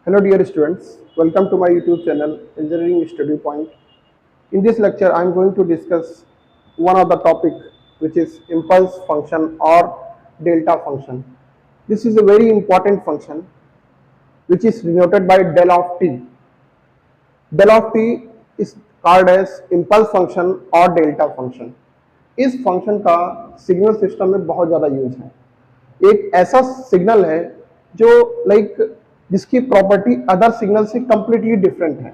Hello dear students, welcome to my YouTube channel Engineering Study Point. In this lecture I am going to discuss one of the topic which is impulse function or delta function. This is a very important function which is denoted by del of t. Del of t is called as impulse function और delta function. इस function का signal system में बहुत ज़्यादा use है. एक ऐसा signal है जो जिसकी प्रॉपर्टी अदर सिग्नल से कंप्लीटली डिफरेंट है.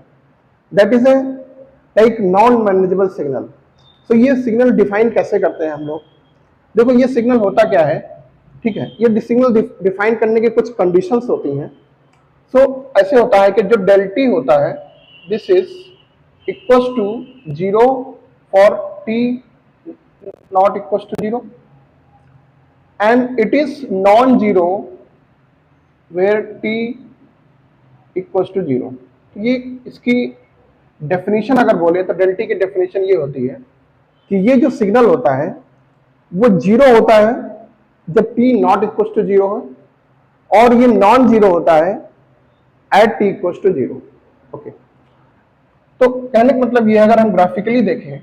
That is a non manageable signal. So ये सिग्नल डिफाइन कैसे करते हैं हम लोग. देखो ये सिग्नल होता क्या है. ठीक है, ये सिग्नल डिफाइन करने के कुछ कंडीशंस होती हैं. सो ऐसे होता है कि जो डेल टी होता है this is equals to 0 for t not equals to 0 and it is non-zero where t equals to 0. ये इसकी डेफिनेशन अगर बोले तो डेल टी की डेफिनेशन ये होती है कि ये जो सिग्नल होता है वो जीरो होता है जब t नॉट इक्वल्स टू 0 है और ये नॉन जीरो होता है at t equals to 0. Okay, तो कहने का मतलब ये अगर हम ग्राफिकली देखें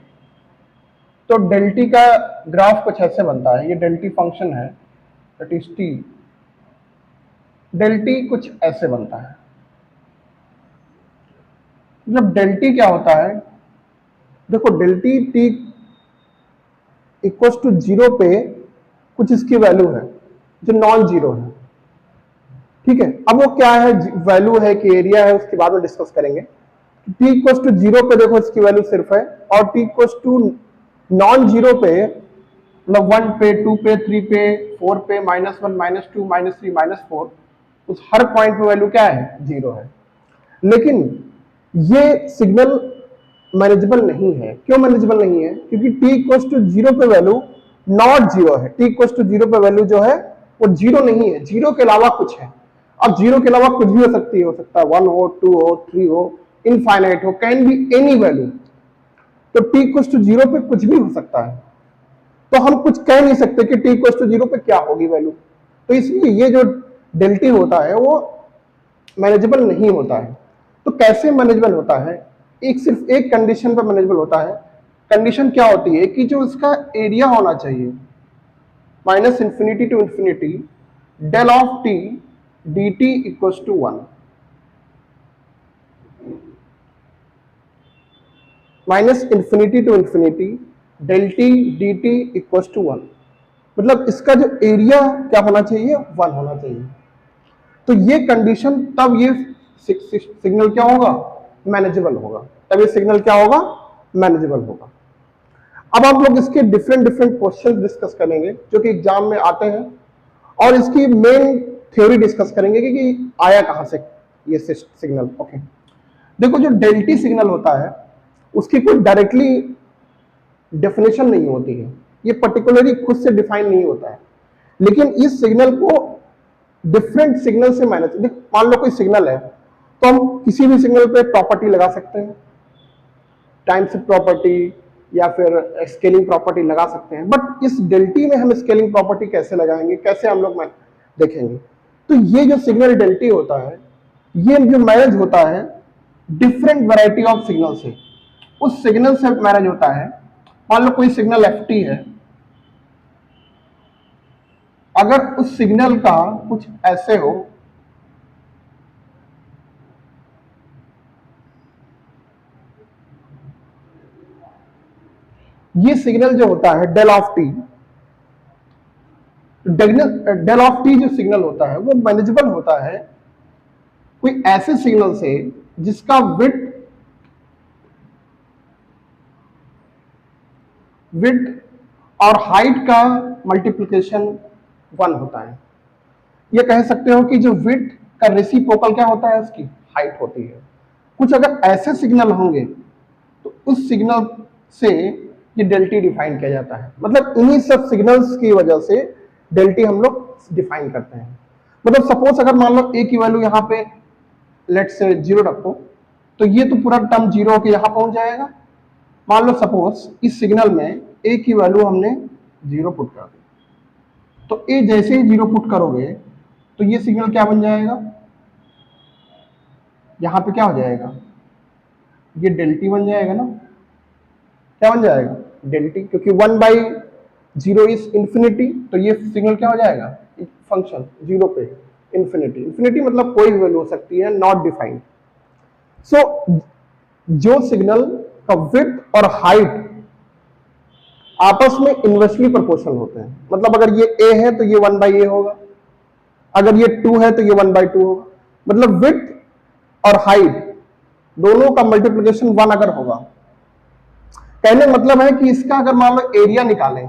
तो डेल टी का ग्राफ कुछ ऐसे बनता है. ये डेल टी फंक्शन है that is t. Del t कुछ ऐसे बनता है. मतलब डेल टी क्या होता है. देखो del t t equals to 0 पे कुछ इसकी वैल्यू है जो नॉन जीरो है. ठीक है, अब वो क्या है, वैल्यू है कि एरिया है, उसके बाद में डिस्कस करेंगे. टी इक्वल्स टू 0 पे देखो इसकी वैल्यू सिर्फ है और t equals to non zero पे मतलब 1 पे 2 पे 3 पे 4 पे -1 -2 -3 -4 उस हर पॉइंट पे वैल्यू क्या है, 0 है. लेकिन ये सिग्नल मैनेजेबल नहीं है. क्यों मैनेजेबल नहीं है? क्योंकि t इक्वल्स टू 0 पे वैल्यू नॉट 0 है. t इक्वल्स टू 0 पे वैल्यू जो है वो 0 नहीं है, 0 के अलावा कुछ है. अब 0 के अलावा कुछ भी हो सकती है, हो सकता है 1 हो, 2 हो, 3 हो, इनफाइनाइट हो, कैन बी एनी वैल्यू. तो t इक्वल्स टू 0 पे कुछ भी हो सकता है. तो हम कुछ कह नहीं सकते कि t इक्वल्स टू 0 पे क्या होगी वैल्यू. तो इसलिए ये जो डेल टी होता है वो मैनेजेबल नहीं होता है. तो कैसे मैनेजेबल होता है? सिर्फ एक कंडीशन पर मैनेजेबल होता है. कंडीशन क्या होती है कि जो इसका एरिया होना चाहिए -∞ to infinity del of t d t equals to 1. -∞ To infinity del t d t equals to 1. मतलब इसका जो एरिया क्या होना चाहिए, 1 होना चाहिए. तो ये कंडीशन तब ये सिग्नल क्या होगा, मैनेजेबल होगा. तब ये सिग्नल क्या होगा, मैनेजेबल होगा. अब हम लोग इसके डिफरेंट क्वेश्चन डिस्कस करेंगे जो कि एग्जाम में आते हैं और इसकी मेन थ्योरी डिस्कस करेंगे कि आया कहां से ये सिग्नल. ओके, देखो जो डेल टी सिग्नल होता है उसकी कोई डायरेक्टली डेफिनेशन नहीं होती है. ये पर्टिकुलरली खुद से डिफाइन नहीं होता है. लेकिन इस सिग्नल को डिफरेंट सिग्नल से मैनेज. मान लो कोई सिग्नल है तो हम किसी भी सिग्नल पे प्रॉपर्टी लगा सकते हैं, टाइम शिफ्ट प्रॉपर्टी या फिर स्केलिंग प्रॉपर्टी लगा सकते हैं. बट इस डेल टी में हम स्केलिंग प्रॉपर्टी कैसे लगाएंगे, कैसे हम लोग देखेंगे. तो ये जो सिग्नल डेल टी होता है ये जो मैनेज होता है डिफरेंट वैरायटी ऑफ सिग्नल से. उस सिग्नल से मैनेज होता है. मान लो कोई सिग्नल एफ टी है, अगर उस सिग्नल का कुछ ऐसे हो ये सिग्नल जो होता है del of t, del of t जो सिग्नल होता है वो मैनेजेबल होता है कोई ऐसे सिग्नल से जिसका विड्थ और हाइट का मल्टीप्लिकेशन 1 होता है. ये कह सकते हो कि जो विड्थ का रेसिप्रोकल क्या होता है, उसकी हाइट होती है. कुछ अगर ऐसे सिग्नल होंगे तो उस सिग्नल से ये डेल टी डिफाइन किया जाता है. मतलब इन्हीं सब सिग्नल्स की वजह से डेल टी हम लोग डिफाइन करते हैं. मतलब सपोज अगर मान लो ए की वैल्यू यहाँ पे लेट्स से 0 रखो तो ये तो पूरा टर्म 0 के यहाँ पहुंच जाएगा. मान लो सपोज इस सिग्नल में ए की वैल्यू हमने 0 पुट कर दी तो ए जैसे ही 0 पुट करोगे तो ये सिग्नल क्या बन जाएगा, यहाँ पे क्या हो जाएगा, ये डेल टी बन जाएगा ना, क्या बन जाएगा डेल टी, क्योंकि 1/0 इज इंफिनिटी, तो ये सिग्नल क्या हो जाएगा, फंक्शन 0 पे इंफिनिटी। इंफिनिटी मतलब कोई भी वैल्यू हो सकती है, नॉट डिफाइंड। सो जो सिग्नल का विड्थ और हाइट आपस में इनवर्सली प्रोपोर्शनल होते हैं, मतलब अगर ये a है तो ये 1/a होगा, अगर ये 2 है तो ये 1/2 होगा, मतलब विड्थ और हाइट दोनों का मल्टीप्लिकेशन 1 अगर होगा, कहने मतलब है कि इसका अगर मान लो एरिया निकालें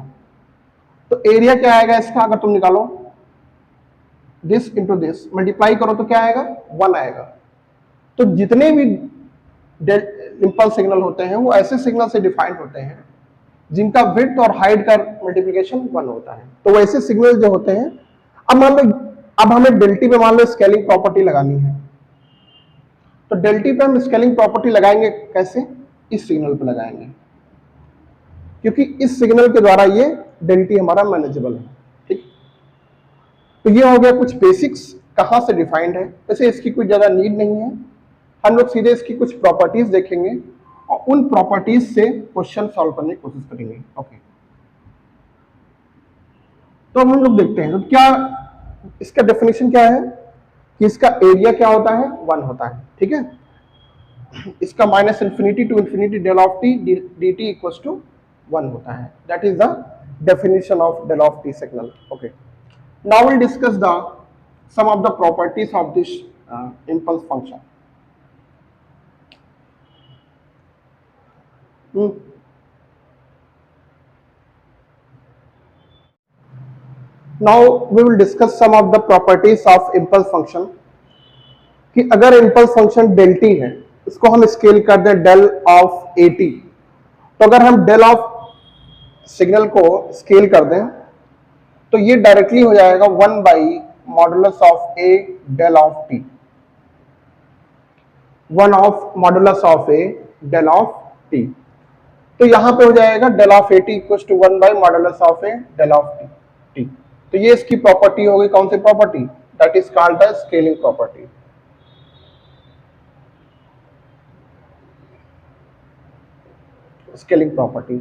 तो एरिया क्या आएगा इसका, अगर तुम निकालो दिस इंटू दिस मल्टीप्लाई करो तो क्या आएगा 1 आएगा। तो जितने भी इंपल्स सिग्नल होते हैं वो ऐसे सिग्नल से डिफाइंड होते हैं जिनका विड्थ और हाइट का मल्टीप्लिकेशन 1 होता है। तो वैसे सिग्नल जो होते हैं, अब मान लो अब हमें डेल्टी पे मान लो स्केलिंग प्रॉपर्टी लगानी है, तो डेल्टी पे हम स्केलिंग प्रॉपर्टी लगाएंगे कैसे, इस सिग्नल पे लगाएंगे, क्योंकि इस सिग्नल के द्वारा ये डेल्टी हमारा मैनेजेबल है। ठीक, तो ये हो गया कुछ बेसिक्स कहां से डिफाइंड है, वैसे इसकी कोई ज्यादा नीड नहीं है, हम लोग सीधे इसकी कुछ प्रॉपर्टीज देखेंगे और उन प्रॉपर्टीज से क्वेश्चन सॉल्व करने की कोशिश करेंगे। ओके, तो अब हम लोग देखते हैं तो क्या इसका डेफिनेशन क्या है कि इसका एरिया क्या होता है 1 होता है। ठीक है, इसका minus infinity to infinity del of t d t equal to 1 होता है। That is the definition of del of t signal. Okay, now will discuss the some of the properties of this impulse function. Now we will discuss some of the properties of impulse function. कि अगर impulse function del t है, इसको हम scale कर दें del of at, तो अगर हम del of सिग्नल को स्केल कर दें तो ये डायरेक्टली हो जाएगा 1/मॉडुलस of a del of t, 1/मॉडुलस of a del of t। तो यहां पे हो जाएगा del of at equal to 1/मॉडुलस of a del of t। तो ये इसकी प्रॉपर्टी होगी, कौन सी property, that is called the scaling property. Scaling property,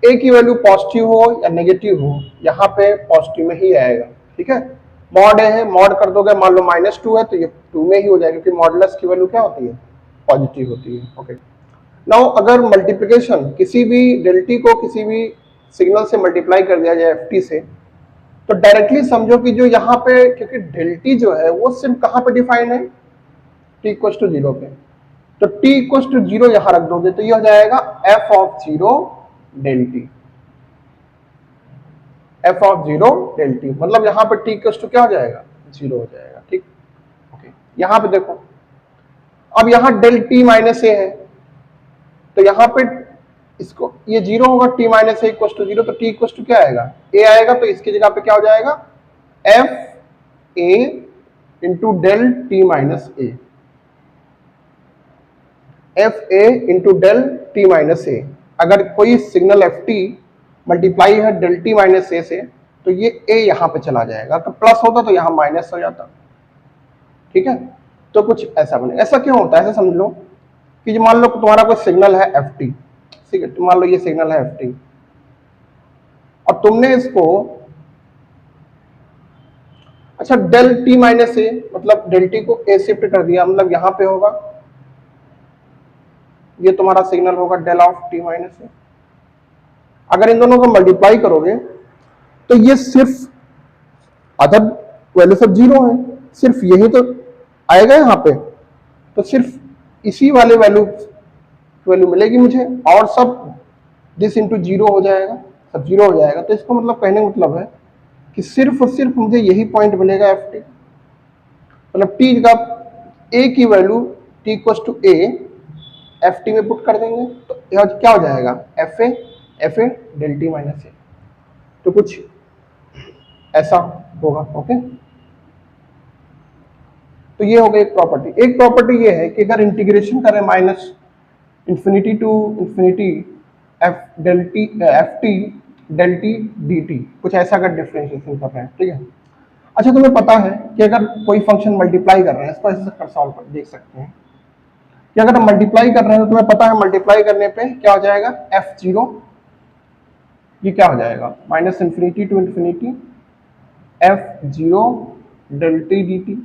a की वैल्यू पॉजिटिव हो या नेगेटिव हो, यहाँ पे पॉजिटिव में ही आएगा। ठीक है, मॉड है, मॉड कर दोगे, मान लो -2 है तो ये 2 में ही हो जाएगा, क्योंकि मॉडुलस की वैल्यू क्या होती है, पॉजिटिव होती है। ओके, नाउ अगर मल्टीप्लिकेशन किसी भी डेल्टी को किसी भी सिग्नल से मल्टीप्लाई कर दिया जाए ft से, तो डायरेक्टली समझो कि जो यहाँ पे, क्योंकि डेल्टी जो है वो सिर्फ कहाँ पे डिफाइंड है, t इक्वल टू 0 पे, तो t इक्वल टू 0 यहां रख दोगे तो ये हो जाएगा f of 0 del t, f of 0 del t, मतलब यहां पे t इक्वल टू क्या हो जाएगा 0 हो जाएगा। ठीक, ओके, यहां पे देखो, अब यहां डेल t माइनस ए है, तो यहां पे इसको ये 0 होगा, t minus a equal to 0, तो t इक्वल टू क्या आएगा, a आएगा, तो इसकी जगह पे क्या हो जाएगा f a into del t minus a, f a into del t minus a. अगर कोई सिग्नल एफ टी मल्टीप्लाई है डेल टी माइनस ए से, तो ये ए यहां पे चला जाएगा, तो प्लस होता तो यहां माइनस हो जाता। ठीक है, तो कुछ ऐसा बने। ऐसा क्यों होता है, ऐसा समझ लो कि मान लो तुम्हारा कोई सिग्नल है एफ टी, ठीक है, मान लो ये सिग्नल है एफ टी, और तुमने इसको, अच्छा डेल टी माइनस ए मतलब डेल टी को ए शिफ्ट कर दिया, मतलब यहां पे होगा, ये तुम्हारा सिग्नल होगा del of T minus a. अगर इन दोनों को मल्टीप्लाई करोगे तो ये सिर्फ अदर वैल्यू सब 0 है, सिर्फ यही तो आएगा यहाँ पे, तो सिर्फ इसी वाले वैल्यू मिलेगी मुझे, और सब दिस इंटू 0 हो जाएगा, सब 0 हो जाएगा। तो इसका मतलब, कहने का मतलब है कि सिर्फ और सिर्फ मुझे यही पॉइंट मिलेगा एफ टी, मतलब टी का ए की value t equal to a f t में पुट कर देंगे, तो क्या हो जाएगा f a del t minus a, तो कुछ ऐसा होगा। ओके, तो ये हो गई एक प्रॉपर्टी। एक प्रॉपर्टी ये है कि अगर इंटीग्रेशन करें minus infinity to infinity f t del t d t, कुछ ऐसा अगर डिफरेंशिएशन कर रहे हैं। ठीक है, अच्छा तुम्हें पता है कि अगर कोई फंक्शन मल्टीप्लाई कर रहे हैं, इसको ऐसे कर सॉल्व कर देख सकते हैं कि अगर हम मल्टीप्लाई कर रहे हैं तो तुम्हें पता है मल्टीप्लाई करने पे क्या हो जाएगा f0, ये क्या हो जाएगा minus infinity to infinity f0 del t dt,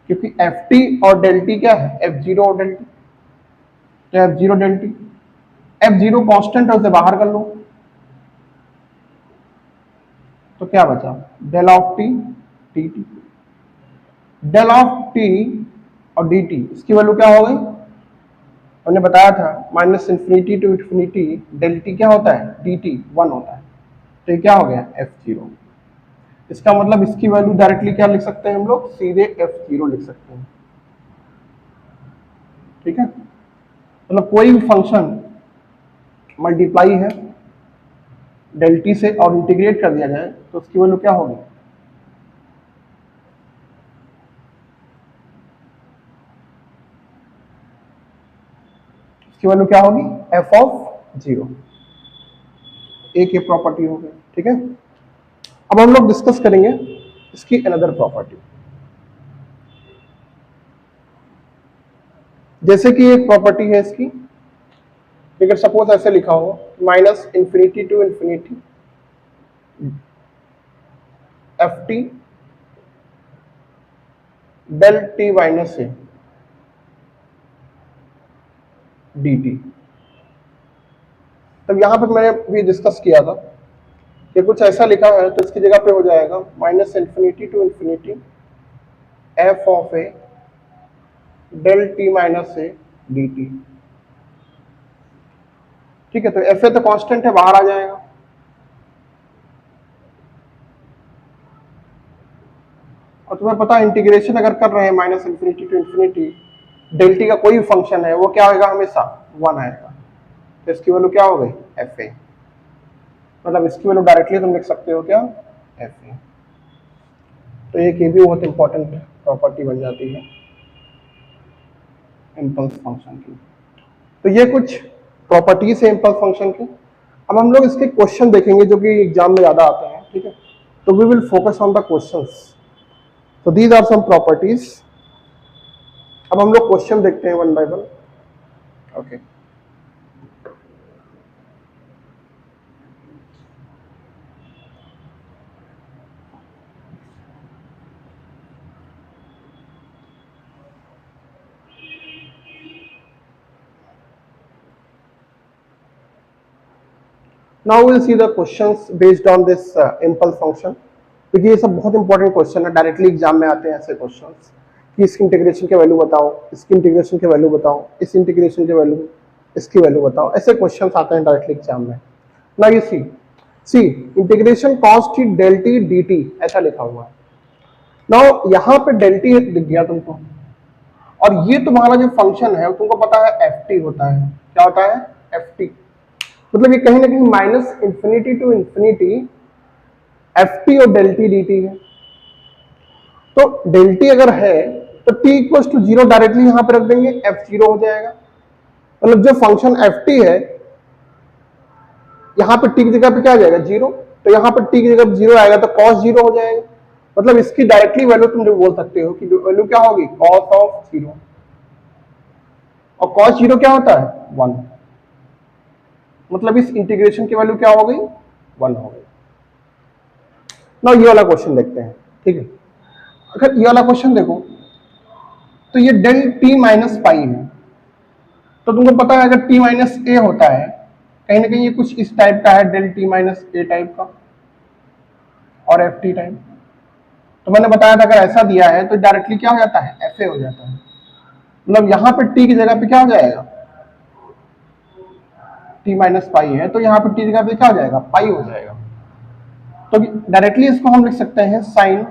क्योंकि ft और del t क्या है f0 और del t, तो f0 del t, f0 constant है उसे बाहर कर लो तो क्या बचा del of t dt, del of t और dt इसकी वैल्यू क्या हो गई, हमने बताया था minus infinity to infinity del t क्या होता है dt 1 होता है, तो ये क्या हो गया f0। इसका मतलब इसकी वैल्यू डायरेक्टली क्या लिख सकते हैं हम लोग सीधे f0 लिख सकते हैं, ठीक है। मतलब कोई भी फंक्शन मल्टीप्लाई है del t से और इंटीग्रेट कर दिया जाए तो उसकी वैल्यू क्या होगी, इसकी वैल्यू क्या होगी f ऑफ 0, एक ये प्रॉपर्टी हो गई, ठीक है। अब हम लोग डिस्कस करेंगे इसकी अनदर प्रॉपर्टी, जैसे कि एक प्रॉपर्टी है इसकी, अगर सपोज ऐसे लिखा हो minus infinity to infinity ft del t minus a dt, तब यहां पर मैंने भी डिस्कस किया था कि कुछ ऐसा लिखा है तो इसकी जगह पे हो जाएगा minus infinity to infinity f of a del t minus a dt, ठीक है। तो एफ ए तो कांस्टेंट है बाहर आ जाएगा, और तुम्हें पता है इंटीग्रेशन अगर कर रहे हैं minus infinity to infinity del t का कोई भी फंक्शन है वो क्या होगा हमेशा 1 आएगा, तो इसकी वैल्यू क्या हो गई एफ ए, मतलब इसकी वैल्यू डायरेक्टली तुम लिख सकते हो क्या एफ ए। तो एक ये भी बहुत इंपॉर्टेंट प्रॉपर्टी बन जाती है इम्पल्स फंक्शन की। तो ये कुछ प्रॉपर्टीज है इम्पल्स फंक्शन की। अब हम लोग इसके क्वेश्चन देखेंगे जो कि एग्जाम में ज्यादा आते हैं, ठीक है। तो we will focus on the questions, तो दीज आर सम प्रॉपर्टीज। अब हम लोग क्वेश्चन देखते हैं one by one, okay. Now we'll see the questions based on this impulse function, क्योंकि ये सब बहुत इंपॉर्टेंट क्वेश्चन है, डायरेक्टली एग्जाम में आते हैं ऐसे क्वेश्चंस कि इसकी इंटीग्रेशन की वैल्यू बताओ, इसकी इंटीग्रेशन की वैल्यू बताओ, इस इंटीग्रेशन की वैल्यू, इसकी वैल्यू बताओ, ऐसे क्वेश्चंस आते हैं डायरेक्टली एग्जाम में। Now you see integration cos t del t dt ऐसा लिखा हुआ है। नाउ यहाँ पे del t दिख गया तुमको, और ये तुम्हारा जो फंक्शन है तुमको पता है ft होता है, क्या होता है ft, मतलब ये कहीं ना कहीं minus infinity to infinity ft और del t dt है। तो del t अगर है तो t इक्वल टू 0 डायरेक्टली यहां पर रख देंगे, f0 हो जाएगा। मतलब जो फंक्शन ft है यहां पर t की जगह पे क्या आ जाएगा 0, तो यहां पर t की जगह 0 आएगा तो cos 0 हो जाएगा। मतलब इसकी डायरेक्टली वैल्यू तुम जो बोल सकते हो कि वैल्यू क्या होगी cos ऑफ 0, और cos 0 क्या होता है 1, मतलब इस इंटीग्रेशन की वैल्यू क्या हो गई 1 हो गई। ना ये वाला क्वेश्चन देखते हैं, ठीक है। अगर ये वाला क्वेश्चन देखो तो ये del t माइनस पाई है, तो तुमको पता है अगर t माइनस ए होता है कहीं ना कहीं ये कुछ इस टाइप का है, del t माइनस ए टाइप का और एफ टी टाइप। तो मैंने बताया था अगर ऐसा दिया है तो डायरेक्टली क्या हो जाता है एफ ए हो जाता है, मतलब यहाँ पे t की जगह पे क्या हो जाएगा t माइनस पाई है तो यहाँ पे t की जगह पे क्या हो जाएगा पाई हो जाएगा। तो डायरेक्टली इसको हम लिख सकते हैं sine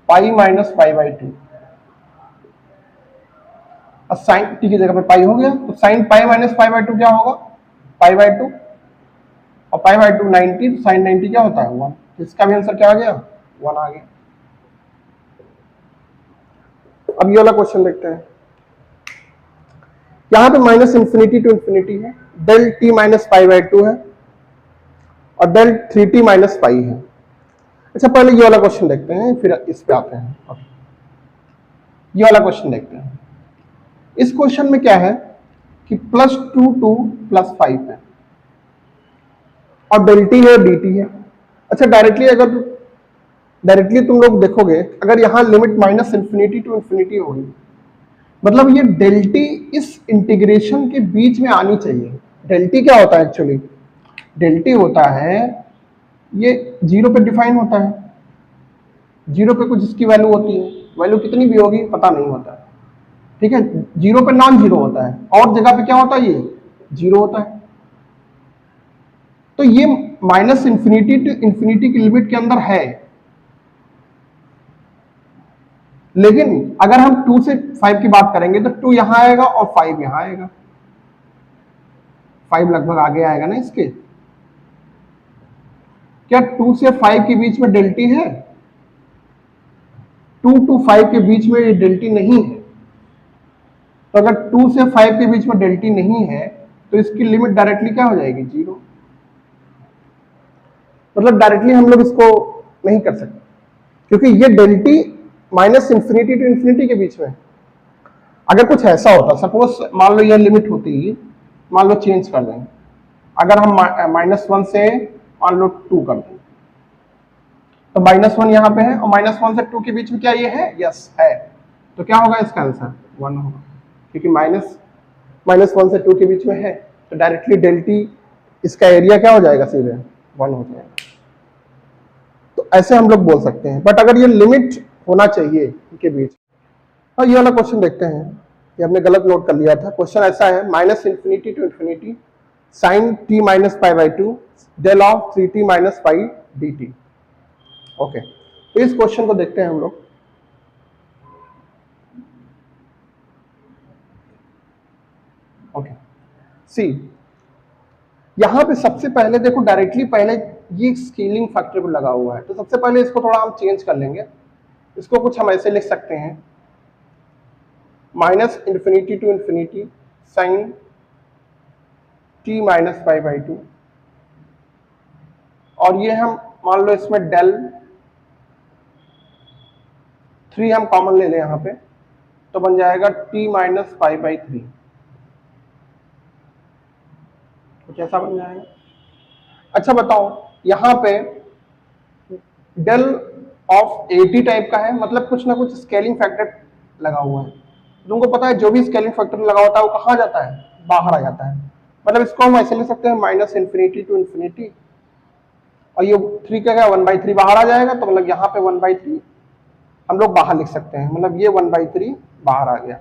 pi minus pi by 2, और साइन टी की जगह पे पाई हो गया, तो sine pi minus pi by 2 क्या होगा पाई बाई 2, और पाई बाई 2 90, तो साइन 90 क्या होता है 1, इसका भी आंसर क्या आ गया 1 आ गया। अब ये वाला क्वेश्चन देखते हैं, यहां पे माइनस इन्फिनिटी टू इन्फिनिटी है, del t minus pi by 2 है और del 3t माइनस पाई है। अच्छा पहले ये वाला क्वेश्चन देखते हैं फिर इस पे आते हैं। ये वाला क्वेश्चन देखते हैं। इस क्वेश्चन में क्या है कि +2 टू +5 है और del t है dt है। अच्छा, डायरेक्टली तुम लोग देखोगे, अगर यहाँ लिमिट -∞ टू ∞ होगी, मतलब ये del t इस इंटीग्रेशन के बीच में आनी चाहिए। del t क्या होता है एक्चुअली? del t होता है, ये 0 पे डिफाइन होता है, 0 पे कुछ इसकी वैल्यू होती है, वैल्यू कितनी भी होगी पता नहीं होता, ठीक है। 0 पे नॉन जीरो होता है और जगह पे क्या होता है, ये 0 होता है। तो ये -∞ टू ∞ की लिमिट के अंदर है, लेकिन अगर हम 2 से 5 की बात करेंगे तो 2 यहां आएगा और 5 यहां आएगा, 5 लगभग आगे आएगा ना इसके। क्या 2 से 5 के बीच में del t है? 2 to 5 के बीच में ये del t नहीं है। तो अगर 2 से 5 के बीच में del t नहीं है तो इसकी लिमिट डायरेक्टली क्या हो जाएगी, 0। मतलब डायरेक्टली हम लोग इसको नहीं कर सकते, क्योंकि ये del t -∞ टू ∞ के बीच में। अगर कुछ ऐसा होता, सपोज मान लो ये लिमिट होती, मान लो चेंज कर दें, अगर हम -1 से मान लो 2 कर दें, तो -1 यहाँ पे है और -1 से 2 के बीच में क्या ये है, यस है, तो क्या होगा इसका आंसर 1 होगा, क्योंकि -1 से 2 के बीच में है, तो डायरेक्टली del t इसका एरिया क्या हो जाएगा, सीधे 1 हो जाएगा। तो ऐसे हम लोग बोल सकते हैं, बट अगर ये लिमिट होना चाहिए इनके बीच। और ये वाला क्वेश्चन देखते हैं, ये हमने गलत नोट कर लिया था। क्वेश्चन ऐसा है, -∞ to ∞ sin t - π/2 del of 3t - π dt। Okay, तो इस क्वेश्चन को देखते हैं हम लोग। ओके, सी यहां पे सबसे पहले देखो, डायरेक्टली पहले ये स्केलिंग फैक्टर भी लगा हुआ है, तो सबसे पहले इसको थोड़ा हम चेंज कर लेंगे। इसको कुछ हम ऐसे लिख सकते हैं, -∞ टू ∞ sin t - π/2, और ये हम मान लो इसमें del 3 हम कॉमन ले लें यहाँ पे, तो बन जाएगा t - π/3, कुछ ऐसा बन जाएगा। अच्छा बताओ, यहाँ पे del ऑफ 80 टाइप का है, मतलब कुछ ना कुछ स्केलिंग फैक्टर लगा हुआ है। तुमको पता है जो भी स्केलिंग फैक्टर लगा होता है वो कहाँ जाता है, बाहर आ जाता है। मतलब इसको हम ऐसे ले सकते हैं, -∞ टू ∞, और ये 3 का क्या 1/3 बाहर आ जाएगा, तो मतलब यहाँ पे 1/3 हम लोग बाहर लिख सकते हैं, मतलब ये 1/3 बाहर आ गया।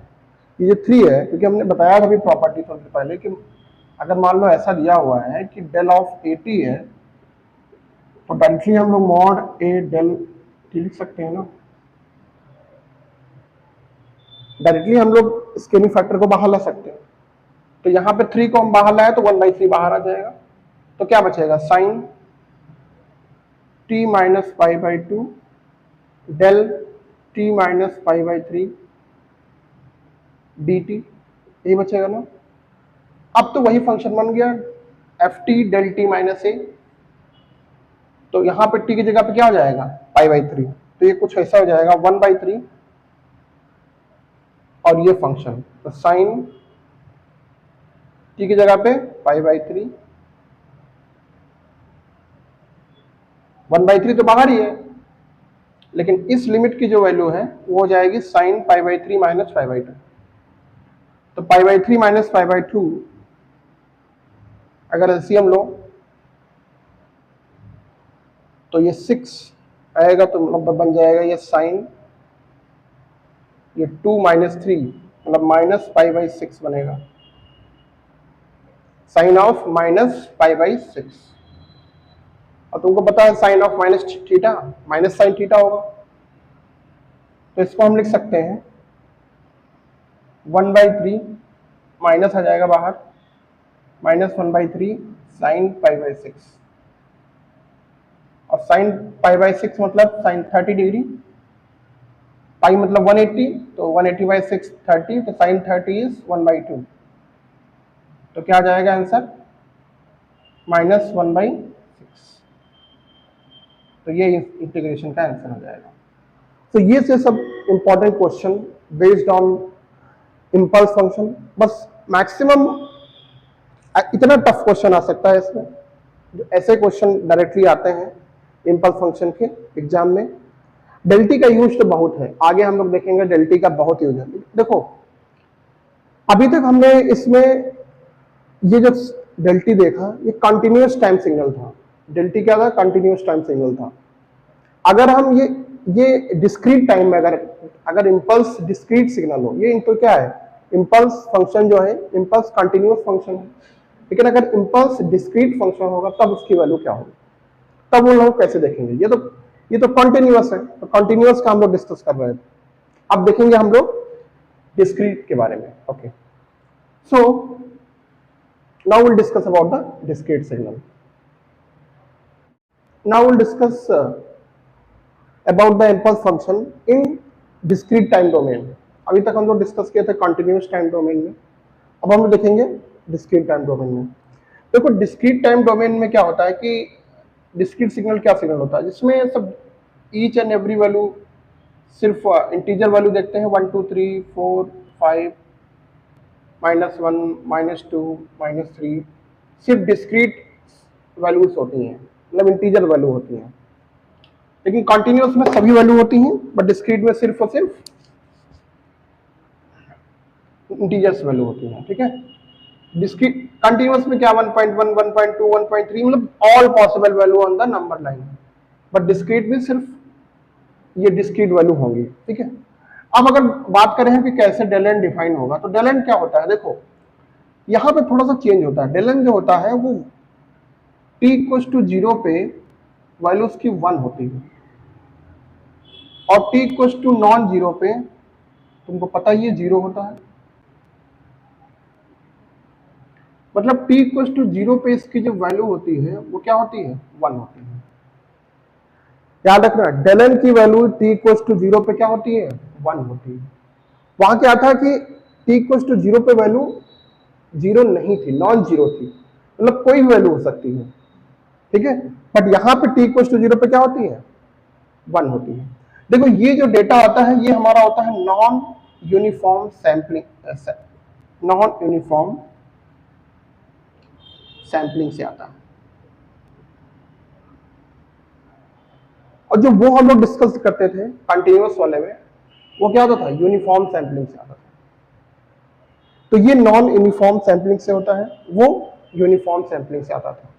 ये जो 3 है, क्योंकि हमने बताया था अभी प्रॉपर्टी थोड़ी देर पहले कि अगर मान लो ऐसा दिया हुआ है कि del ऑफ 80 है, तो डायरेक्टली हम लोग mod a del t लिख सकते हैं ना। डायरेक्टली हम लोग स्केलिंग फैक्टर को बाहर ला सकते हैं, तो यहाँ पे 3 को हम बाहर लाए तो 1/3 बाहर आ जाएगा, तो क्या बचेगा, sin t - π/2 del t - π/3 dt, यही बचेगा ना। अब तो वही फंक्शन बन गया ft del t - a, तो यहाँ पे t की जगह पे क्या हो जाएगा, π/3, तो ये कुछ ऐसा हो जाएगा 1/3 और ये फंक्शन, तो sin t की जगह पे π/3, 1/3 तो बाहर ही है, लेकिन इस लिमिट की जो वैल्यू है वो हो जाएगी sin π/3 - π/2, तो π/3 - π/2 अगर एलसीएम लो तो ये 6 आएगा, तो मतलब बन जाएगा ये sin, ये 2 - 3 मतलब -π/6 बनेगा, साइन ऑफ -π/6। और तुमको पता है sine of -theta -sin theta होगा, तो इसको हम लिख सकते हैं 1/3 माइनस आ जाएगा बाहर, -1/3 sin π/6, और sin π/6 मतलब sin 30 डिग्री, पाई मतलब 180, तो 180/6 30, तो sin 30 इज 1/2, तो क्या आ जाएगा आंसर, -1/6। तो ये इंटीग्रेशन का आंसर हो जाएगा। तो ये से सब important question based on impulse function. बस मैक्सिमम इतना टफ क्वेश्चन आ सकता है इसमें, जो ऐसे क्वेश्चन डायरेक्टली आते हैं इम्पल्स फंक्शन के एग्जाम में। डेल्टी का यूज तो बहुत है, आगे हम लोग देखेंगे डेल्टी का बहुत यूज है। देखो अभी तक हमने इसमें ये जो डेल्टी देखा, ये कंटिन्यूअस टाइम सिग्नल था। डेल्टी क्या था? कंटिन्यूअस टाइम सिग्नल था। अगर हम ये डिस्क्रीट टाइम में अगर इंपल्स डिस्क्रीट सिग्नल हो, ये तो क्या है? इंपल्स फंक्शन जो है, इंपल्स कंटिन्यूअस फंक्शन है, लेकिन अगर इंपल्स डिस्क्रीट फंक्शन होगा तब उसकी वैल्यू क्या होगी, तब वो लोग कैसे देखेंगे? ये तो कंटिन्यूअस है, तो कंटिन्यूअस का हम लोग डिस्कस कर रहे थे। अब देखेंगे हम लोग डिस्क्रीट के बारे में। Okay, so now we'll discuss about the discrete signal. Now we'll discuss about the impulse function in discrete time domain. अभी तक हम लोग डिस्कस किए थे कंटिन्यूअस टाइम डोमेन में, अब हम लोग देखेंगे डिस्क्रीट टाइम डोमेन में। देखो डिस्क्रीट टाइम डोमेन में क्या होता है कि डिस्क्रीट सिग्नल क्या सिग्नल होता है, जिसमें सब ईच एंड एवरी वैल्यू सिर्फ इंटीजर वैल्यू देखते हैं, 1 2 3 4 5 -1 -2 -3, सिर्फ डिस्क्रीट वैल्यूज होती हैं, मतलब इंटीजर वैल्यू होती हैं। लेकिन कंटिन्यूअस में सभी वैल्यू होती हैं, बट डिस्क्रीट में सिर्फ और सिर्फ इंटीजर्स वैल्यू होती हैं। ठीक है, डिस्क्रीट कंटिन्यूअस में क्या 1.1 1.2 1.3 मतलब all possible value on the number line, but discrete में सिर्फ ये डिस्क्रीट वैल्यू होंगी। ठीक है, अब अगर बात करें कि कैसे डेल एन डिफाइन होगा, तो डेल एन क्या होता है? देखो यहां पे थोड़ा सा चेंज होता है। डेल एन जो होता है वो t इक्वल्स टू 0 पे वैल्यू उसकी 1 होती है, और t equals to non zero पे तुमको पता ही है 0 होता है। मतलब t इक्वल्स टू 0 पे इसकी जो वैल्यू होती है वो क्या होती है? 1 होती है। याद रखना, डेल एन की वैल्यू t इक्वल्स टू 0 पे क्या होती है? 1 होती है। वहां क्या था कि t इक्वल्स टू 0 पे वैल्यू 0 नहीं थी, नॉन जीरो थी, मतलब कोई वैल्यू हो सकती है। ठीक है, बट यहां पे t इक्वल्स टू 0 पे क्या होती है? 1 होती है। देखो ये जो डेटा आता है ये हमारा होता है non uniform sampling, non uniform sampling से आता है। और जो वो हम लोग डिस्कस करते थे कंटिन्यूअस वाले में, वो क्या होता था? यूनिफॉर्म सैंपलिंग से आता था। तो ये नॉन यूनिफॉर्म सैंपलिंग से होता है, वो यूनिफॉर्म सैंपलिंग से आता था।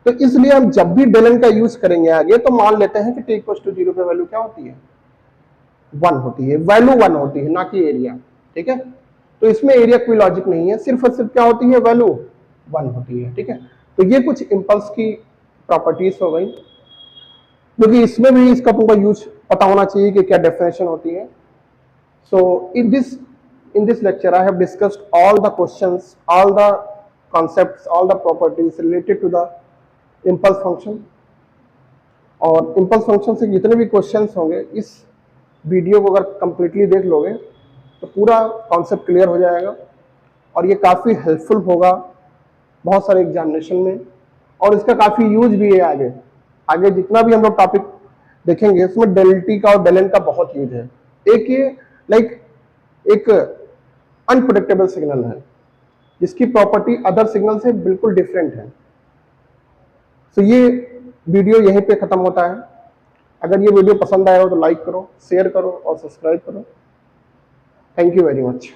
तो इसलिए हम जब भी डेल एन का यूज करेंगे आगे, तो मान लेते हैं कि t इक्वल्स टू 0 पे वैल्यू क्या होती है? 1 होती है, वैल्यू 1 होती है, ना कि एरिया। ठीक है, तो इसमें एरिया कोई लॉजिक नहीं है, सिर्फ और सिर्फ क्या होती है? वैल्यू 1 होती है। ठीक है, तो ये कुछ इंपल्स की प्रॉपर्टीज हो गई, क्योंकि इसमें भी इसका तुमको यूज पता होना चाहिए कि क्या डेफिनेशन होती है। सो in this lecture I have discussed all the questions, all the concepts, all the properties related to the impulse function। और impulse function से जितने भी क्वेश्चंस होंगे, इस वीडियो को अगर कंप्लीटली देख लोगे तो पूरा कॉन्सेप्ट क्लियर हो जाएगा, और ये काफ़ी हेल्पफुल होगा बहुत सारे एग्जामिनेशन में, और इसका काफ़ी यूज भी है आगे। आगे जितना भी हम लोग टॉपिक देखेंगे उसमें डेल टी का और डेल एन का बहुत यूज है। एक ये एक अनप्रेडिक्टेबल सिग्नल है जिसकी प्रॉपर्टी अदर सिग्नल से बिल्कुल डिफरेंट है। तो ये वीडियो यहीं पे खत्म होता है। अगर ये वीडियो पसंद आया हो तो लाइक करो, शेयर करो और सब्सक्राइब करो। Thank you very much.